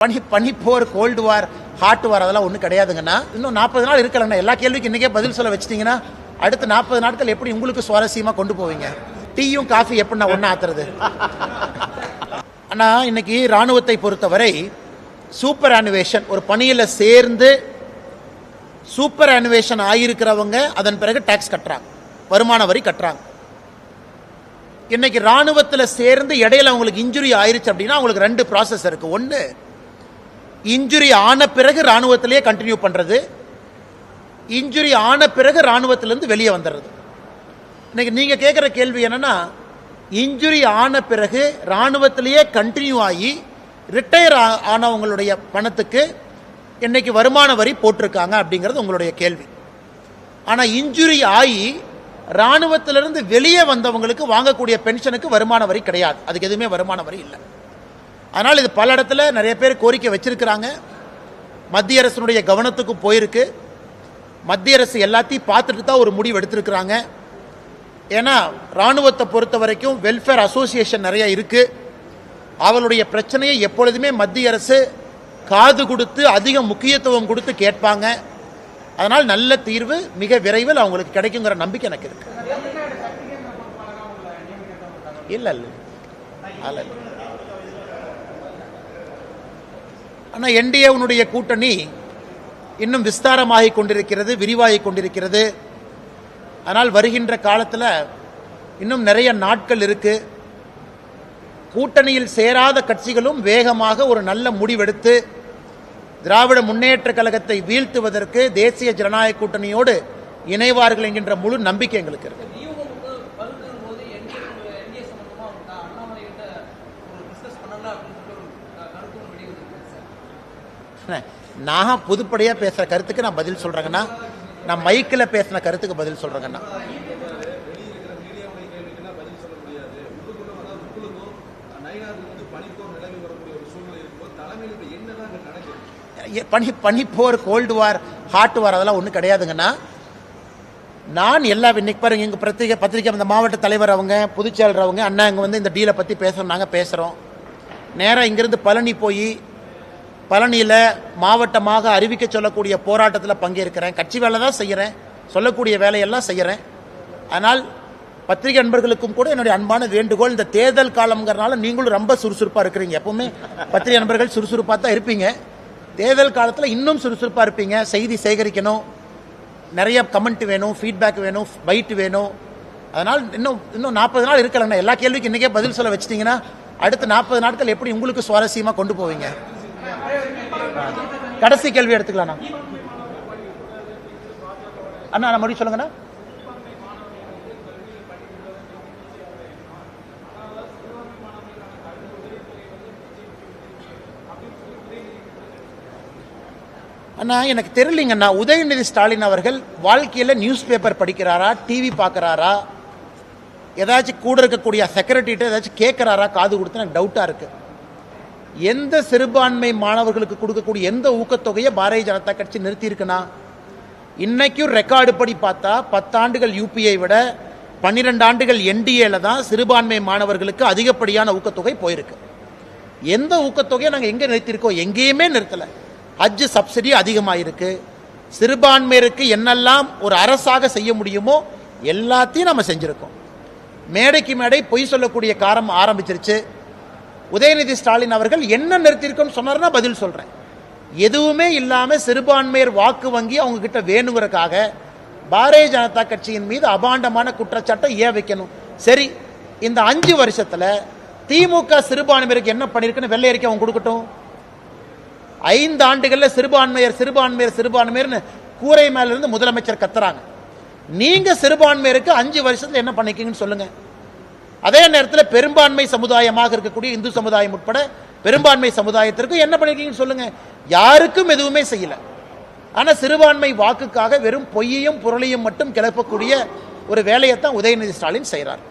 பனிப்போர், gold வார், hot வார் அதெல்லாம் ஒன்றும் கிடையாதுங்கண்ணா. இன்னும் 40 நாள் இருக்கலங்கண்ணா. எல்லா கேள்விக்கும் இன்னைக்கே பதில் சொல்ல வச்சிட்டீங்கன்னா அடுத்த 40 நாட்கள் எப்படி உங்களுக்கு சுவாரஸ்யமாக கொண்டு போவீங்க? டீயும் காஃபி எப்படின்னா ஒன்றா ஆத்துறது? ஆனால் இன்னைக்கு இராணுவத்தை பொறுத்தவரை சூப்பர் ஆனுவேஷன், ஒரு பணியில் சேர்ந்து சூப்பர் ஆனுவேஷன் ஆகியிருக்கிறவங்க அதன் பிறகு டாக்ஸ் கட்டுறாங்க, வருமான வரி கட்டுறாங்க. இன்னைக்கு இராணுவத்தில் சேர்ந்து இடையில அவங்களுக்கு இன்ஜுரி ஆயிருச்சு அப்படின்னா அவங்களுக்கு 2 ப்ராசஸ் இருக்கு. ஒன்று, இன்ஜுரி ஆன பிறகு இராணுவத்திலேயே கண்டினியூ பண்றது, இன்ஜுரி ஆன பிறகு இராணுவத்திலிருந்து வெளியே வந்துடுறது. இன்னைக்கு நீங்க கேட்குற கேள்வி என்னன்னா, இன்ஜுரி ஆன பிறகு இராணுவத்திலேயே கண்டினியூ ஆகி ரிட்டையர் ஆனவங்களுடைய பணத்துக்கு இன்னைக்கு வருமான வரி போட்டிருக்காங்க அப்படிங்கிறது உங்களுடைய கேள்வி. ஆனால் இன்ஜுரி ஆகி இராணுவத்திலிருந்து வெளியே வந்தவங்களுக்கு வாங்கக்கூடிய பென்ஷனுக்கு வருமான வரி கிடையாது. அதுக்கு எதுவுமே வருமான வரி இல்லை. அதனால் இது பல இடத்துல நிறைய பேர் கோரிக்கை வச்சிருக்கிறாங்க. மத்திய அரசினுடைய கவனத்துக்கும் போயிருக்கு. மத்திய அரசு எல்லாத்தையும் பார்த்துட்டு தான் ஒரு முடிவு எடுத்திருக்கிறாங்க. ஏன்னா இராணுவத்தை பொறுத்த வரைக்கும் வெல்ஃபேர் அசோசியேஷன் நிறைய இருக்கு. அவளுடைய பிரச்சனையை எப்பொழுதுமே மத்திய அரசு காது கொடுத்து அதிக முக்கியத்துவம் கொடுத்து கேட்பாங்க. அதனால் நல்ல தீர்வு மிக விரைவில் அவங்களுக்கு கிடைக்குங்கிற நம்பிக்கை எனக்கு இருக்கு. இல்லை இல்லை, ஆனால் என்டிஏவுடைய கூட்டணி இன்னும் விஸ்தாரமாகிக் கொண்டிருக்கிறது, விரிவாகிக் கொண்டிருக்கிறது. ஆனால் வருகின்ற காலத்தில் இன்னும் நிறைய நாட்கள் இருக்கு. கூட்டணியில் சேராத கட்சிகளும் வேகமாக ஒரு நல்ல முடிவெடுத்து திராவிட முன்னேற்ற கழகத்தை வீழ்த்துவதற்கு தேசிய ஜனநாயக கூட்டணியோடு இணைவார்கள் என்கின்ற முழு நம்பிக்கை எங்களுக்கு இருக்கு. நான் பொதுப்படையா பேசுற கருத்துக்கு நான் பதில் சொல்றேங்கண்ணா. நான் மைக்கில் பேசின கருத்துக்கு பதில் சொல்றேங்கண்ணா. பனிப்போர், கோல்டு வார், ஹாட் வார் அதெல்லாம் ஒன்றும் கிடையாதுங்கண்ணா. நான் இன்னைக்கு பாருங்க, எங்கள் பத்திரிகை இந்த மாவட்ட தலைவர் அவங்க, பொதுச்செயலர் அவங்க, அண்ணா இங்கே வந்து இந்த டீலை பற்றி பேசுகிறோம். நாங்கள் பேசுகிறோம். நேராக இங்கிருந்து பழனி போய் பழனியில் மாவட்டமாக அறிவிக்க சொல்லக்கூடிய போராட்டத்தில் பங்கேற்கிறேன். கட்சி வேலை தான் செய்கிறேன், சொல்லக்கூடிய வேலையெல்லாம் செய்கிறேன். ஆனால் பத்திரிகை நண்பர்களுக்கும் கூட என்னுடைய அன்பான வேண்டுகோள், இந்த தேர்தல் காலம்ங்கிறனால நீங்களும் ரொம்ப சுறுசுறுப்பாக இருக்கிறீங்க. எப்பவுமே பத்திரிகை நண்பர்கள் சுறுசுறுப்பாக தான் இருப்பீங்க. தேர்தல் காலத்தில் இன்னும் சுறுசுறுப்பாக இருப்பீங்க. செய்தி சேகரிக்கணும், நிறைய கமெண்ட் வேணும், ஃபீட்பேக் வேணும், பைட் வேணும். அதனால் இன்னும் 40 நாள் இருக்கலங்கண்ணா. எல்லா கேள்விக்கும் இன்றைக்கே பதில் சொல்ல வச்சிட்டிங்கன்னா அடுத்த 40 நாட்கள் எப்படி உங்களுக்கு சுவாரஸ்யமாக கொண்டு போவீங்க? கடைசி கேள்வி எடுத்துக்கலாம்ண்ணா. அண்ணா நான் மறுபடியும் சொல்லுங்கண்ணா. அண்ணா எனக்கு தெரியலீங்கண்ணா, உதயநிதி ஸ்டாலின் அவர்கள் வாழ்க்கையில் நியூஸ் பேப்பர் படிக்கிறாரா, டிவி பார்க்குறாரா, ஏதாச்சும் கூட இருக்கக்கூடிய செக்ரட்டரிட்ட ஏதாச்சும் கேட்குறாரா காது கொடுத்து எனக்கு டவுட்டாக இருக்கு. எந்த சிறுபான்மை மாணவர்களுக்கு கொடுக்கக்கூடிய எந்த ஊக்கத்தொகையை பாரதிய ஜனதா கட்சி நிறுத்தியிருக்குண்ணா? இன்னைக்கும் ரெக்கார்டு படி பார்த்தா 10 ஆண்டுகள் யூபிஐ விட 12 ஆண்டுகள் என்டிஏல தான் சிறுபான்மை மாணவர்களுக்கு அதிகப்படியான ஊக்கத்தொகை போயிருக்கு. எந்த ஊக்கத்தொகையை நாங்கள் எங்கே நிறுத்தியிருக்கோம்? எங்கேயுமே நிறுத்தலை. ஹஜ் சப்சிடி அதிகமாயிருக்கு. சிறுபான்மையருக்கு என்னெல்லாம் ஒரு அரசாக செய்ய முடியுமோ எல்லாத்தையும் நம்ம செஞ்சிருக்கோம். மேடைக்கு மேடை பொய் சொல்லக்கூடிய காரம் ஆரம்பிச்சிருச்சு. உதயநிதி ஸ்டாலின் அவர்கள் என்ன நிறுத்தியிருக்கோன்னு சொன்னார்னா பதில் சொல்றேன். எதுவுமே இல்லாம சிறுபான்மையர் வாக்கு வங்கி அவங்க கிட்ட வேணுங்கிறதுக்காக பாரதிய ஜனதா கட்சியின் மீது அபாண்டமான குற்றச்சாட்டை ஏன் வைக்கணும்? சரி, இந்த 5 வருஷத்துல திமுக சிறுபான்மையருக்கு என்ன பண்ணிருக்குன்னு வெள்ளை அறிக்கை அவங்க கொடுக்கட்டும். 5 ஆண்டுகள்ல சிறுபான்மையர்னு கூரை மேல இருந்து முதலமைச்சர் கத்துறாங்க. நீங்க சிறுபான்மையருக்கு 5 வருஷத்துல என்ன பண்ணிருக்கீங்கன்னு சொல்லுங்க. அதே நேரத்தில் பெரும்பான்மை சமுதாயமாக இருக்கக்கூடிய இந்து சமுதாயம் உட்பட பெரும்பான்மை சமுதாயத்திற்கு என்ன பண்ணிருக்கீங்கன்னு சொல்லுங்க. யாருக்கும் எதுவுமே செய்யல. ஆனா சிறுபான்மை வாக்குக்காக வெறும் பொய்யையும் புரளையும் மட்டும் கிளப்பக்கூடிய ஒரு வேலையை தான் உதயநிதி ஸ்டாலின் செய்யறார்.